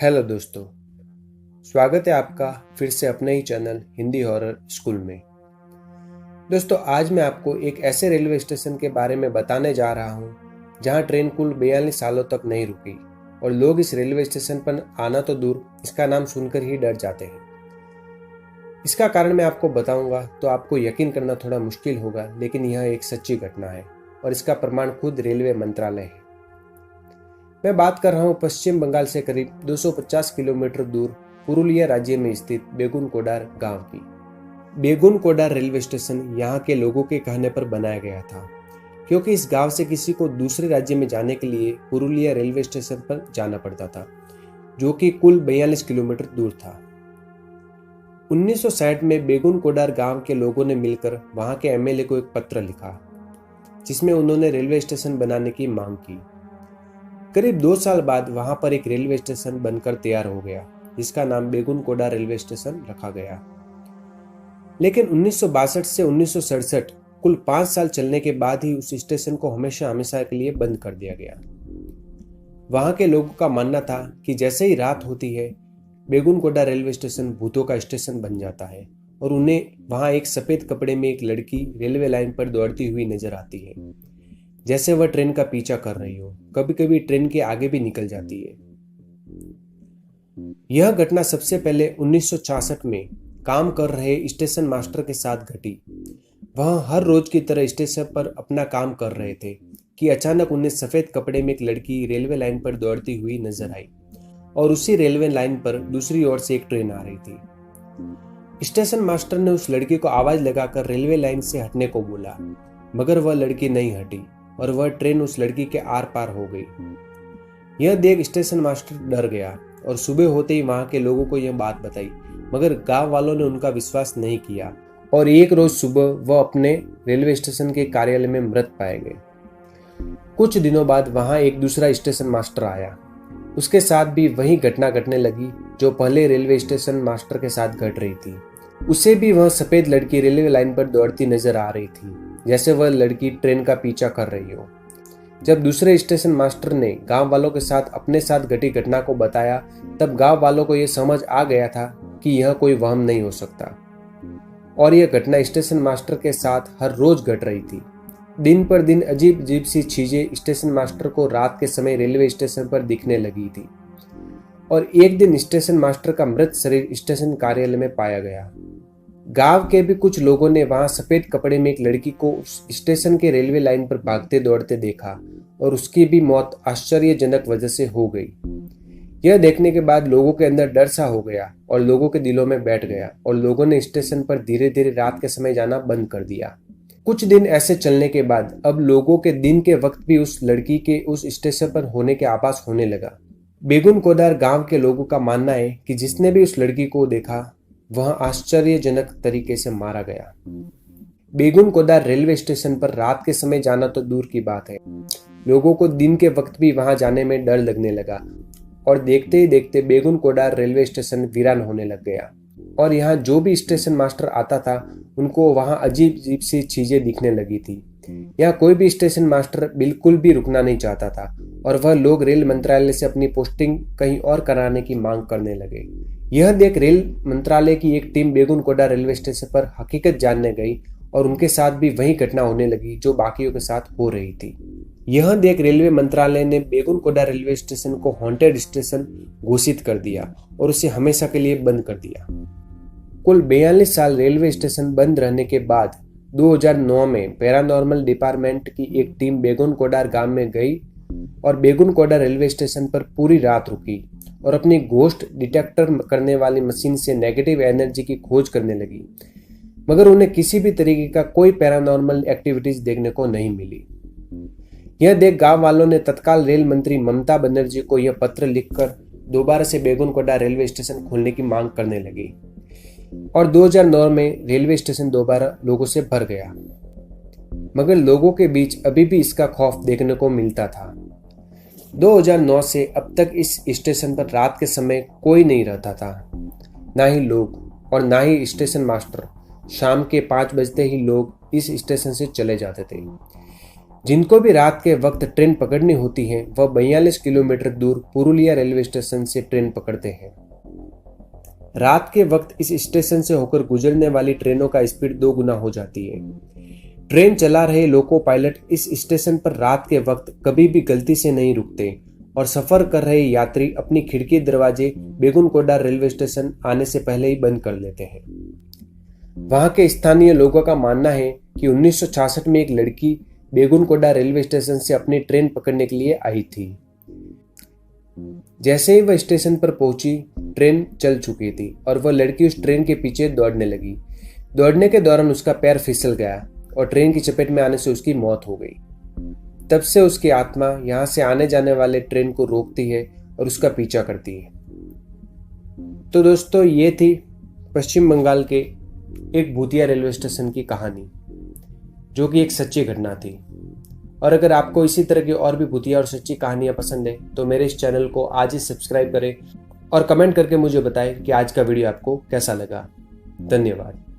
Hello दोस्तों, स्वागत है आपका फिर से अपने ही चैनल हिंदी हॉरर स्कूल में। दोस्तों, आज मैं आपको एक ऐसे रेलवे स्टेशन के बारे में बताने जा रहा हूँ जहाँ ट्रेन कुल 42 सालों तक नहीं रुकी और लोग इस रेलवे स्टेशन पर आना तो दूर, इसका नाम सुनकर ही डर जाते हैं। इसका कारण मैं आपको बताऊंगा तो आपको यकीन करना थोड़ा मुश्किल होगा, लेकिन यह एक सच्ची घटना है और इसका प्रमाण खुद रेलवे मंत्रालय है। मैं बात कर रहा हूँ पश्चिम बंगाल से करीब 250 किलोमीटर दूर पुरुलिया राज्य में स्थित बेगुनकोडार गांव की। बेगुनकोडार रेलवे स्टेशन यहाँ के लोगों के कहने पर बनाया गया था, क्योंकि इस गांव से किसी को दूसरे राज्य में जाने के लिए पुरुलिया रेलवे स्टेशन पर जाना पड़ता था, जो कि कुल 42 किलोमीटर दूर था। 1960 में बेगुनकोडार गांव के लोगों ने मिलकर वहां के एमएलए को एक पत्र लिखा, जिसमें उन्होंने रेलवे स्टेशन बनाने की मांग की। करीब 2 साल बाद वहां पर एक रेलवे स्टेशन बनकर तैयार हो गया, जिसका नाम बेगुनकोडा रेलवे स्टेशन रखा गया। लेकिन 1962 से 1967 कुल 5 साल चलने के बाद ही उस स्टेशन को हमेशा हमेशा के लिए बंद कर दिया गया। वहां के लोगों का मानना था कि जैसे ही रात होती है, बेगुनकोडा रेलवे स्टेशन भूतों का स्टेशन बन जाता है और उन्हें वहां एक सफेद कपड़े में एक लड़की रेलवे लाइन पर दौड़ती हुई नजर आती है, जैसे वह ट्रेन का पीछा कर रही हो। कभी कभी ट्रेन के आगे भी निकल जाती है। यह घटना सबसे पहले 1966 में काम कर रहे स्टेशन मास्टर के साथ घटी। वह हर रोज की तरह स्टेशन पर अपना काम कर रहे थे कि अचानक उन्हें सफेद कपड़े में एक लड़की रेलवे लाइन पर दौड़ती हुई नजर आई और उसी रेलवे लाइन पर दूसरी ओर से एक ट्रेन आ रही थी। स्टेशन मास्टर ने उस लड़की को आवाज लगाकर रेलवे लाइन से हटने को बोला, मगर वह लड़की नहीं हटी और वह ट्रेन उस लड़की के आर पार हो गई। यह देख स्टेशन मास्टर डर गया और सुबह होते ही वहां के लोगों को यह बात बताई, मगर गांव वालों ने उनका विश्वास नहीं किया और एक रोज सुबह वह अपने रेलवे स्टेशन के कार्यालय में मृत पाए गए। कुछ दिनों बाद वहां एक दूसरा स्टेशन मास्टर आया। उसके साथ भी वही घटना घटने लगी जो पहले रेलवे स्टेशन मास्टर के साथ घट रही थी। उसे भी वह सफेद लड़की रेलवे लाइन पर दौड़ती नजर आ रही थी, जैसे वह लड़की ट्रेन का पीछा कर रही हो। जब दूसरे स्टेशन मास्टर ने गांव वालों के साथ अपने साथ घटी घटना को बताया, तब गांव वालों को यह समझ आ गया था कि यह कोई वहम नहीं हो सकता और यह घटना स्टेशन मास्टर के साथ हर रोज घट रही थी। दिन पर दिन अजीब अजीब सी चीजें स्टेशन मास्टर को रात के समय रेलवे स्टेशन पर दिखने लगी थी और एक दिन स्टेशन मास्टर का मृत शरीर स्टेशन कार्यालय में पाया गया। गांव के भी कुछ लोगों ने वहां सफेद कपड़े में एक लड़की को उस स्टेशन के रेलवे लाइन पर भागते दौड़ते देखा और उसकी भी मौत आश्चर्यजनक वजह से हो गई। यह देखने के बाद लोगों के अंदर डर सा हो गया और लोगों के दिलों में बैठ गया और लोगों ने स्टेशन पर धीरे धीरे रात के समय जाना बंद कर दिया। कुछ दिन ऐसे चलने के बाद अब लोगों के दिन के वक्त भी उस लड़की के उस स्टेशन पर होने के आभास होने लगा। बेगुनकोडार गांव के लोगों का मानना है कि जिसने भी उस लड़की को देखा वह आश्चर्यजनक तरीके से मारा गया। बेगुनकोडार रेलवे स्टेशन पर रात के समय जाना तो दूर की बात है, लोगों को दिन के वक्त भी वहां जाने में डर लगने लगा और देखते ही देखते बेगुनकोडार रेलवे स्टेशन वीरान होने लग गया और यहाँ जो भी स्टेशन मास्टर आता था उनको वहां अजीब अजीब सी चीजें दिखने लगी थी। यहाँ कोई भी स्टेशन मास्टर बिल्कुल भी रुकना नहीं चाहता था और वह लोग रेल मंत्रालय से अपनी पोस्टिंग कहीं और कराने की मांग करने लगे। यह देख रेल मंत्रालय की एक टीम बेगुनकोडा रेलवे स्टेशन पर हकीकत जानने गई और उनके साथ भी वही घटना होने लगी जो बाकियों के साथ हो रही थी। यह देख रेलवे मंत्रालय ने बेगुनकोडा रेलवे स्टेशन को हॉन्टेड स्टेशन घोषित कर दिया और उसे हमेशा के लिए बंद कर दिया। कुल 42 साल रेलवे स्टेशन बंद रहने के बाद 2009 में पैरानॉर्मल डिपार्टमेंट की एक टीम बेगुनकोडार गांव में गई और बेगुनकोडा रेलवे स्टेशन पर पूरी रात रुकी और अपनी घोस्ट डिटेक्टर करने वाली मशीन से नेगेटिव एनर्जी की खोज करने लगी, मगर उन्हें किसी भी तरीके का कोई पैरानॉर्मल एक्टिविटीज देखने को नहीं मिली। यह देख गांव वालों ने तत्काल रेल मंत्री ममता बनर्जी को यह पत्र लिखकर दोबारा से बेगुनकोडा रेलवे स्टेशन खोलने की मांग करने लगी और 2009 में रेलवे स्टेशन दोबारा लोगों से भर गया, मगर लोगों के बीच अभी भी इसका खौफ देखने को मिलता था। 2009 से अब तक इस स्टेशन पर रात के समय कोई नहीं रहता था, ना ही लोग और ना ही स्टेशन मास्टर। शाम के 5 बजते ही लोग इस स्टेशन से चले जाते थे। जिनको भी रात के वक्त ट्रेन पकड़नी होती है वह 42 किलोमीटर दूर पुरुलिया रेलवे स्टेशन से ट्रेन पकड़ते हैं। रात के वक्त इस स्टेशन से होकर गुजरने वाली ट्रेनों का स्पीड 2 गुना हो जाती है। ट्रेन चला रहे लोको पायलट इस स्टेशन पर रात के वक्त कभी भी गलती से नहीं रुकते और सफर कर रहे यात्री अपनी खिड़की दरवाजे बेगुनकोडा रेलवे स्टेशन आने से पहले ही बंद कर लेते हैं। वहां के स्थानीय लोगों का मानना है कि 1966 में एक लड़की बेगुनकोडा रेलवे स्टेशन से अपनी ट्रेन पकड़ने के लिए आई थी। जैसे ही वह स्टेशन पर पहुंची, ट्रेन चल चुकी थी और वह लड़की उस ट्रेन के पीछे दौड़ने लगी। दौड़ने के दौरान उसका पैर फिसल गया और ट्रेन की चपेट में आने से उसकी मौत हो गई। तब से उसकी आत्मा यहां से आने जाने वाले ट्रेन को रोकती है और उसका पीछा करती है। तो दोस्तों, ये थी पश्चिम बंगाल के एक भूतिया रेलवे स्टेशन की कहानी, जो कि एक सच्ची घटना थी। और अगर आपको इसी तरह की और भी भूतिया और सच्ची कहानियां पसंद है तो मेरे इस चैनल को आज ही सब्सक्राइब करें और कमेंट करके मुझे बताएं कि आज का वीडियो आपको कैसा लगा। धन्यवाद।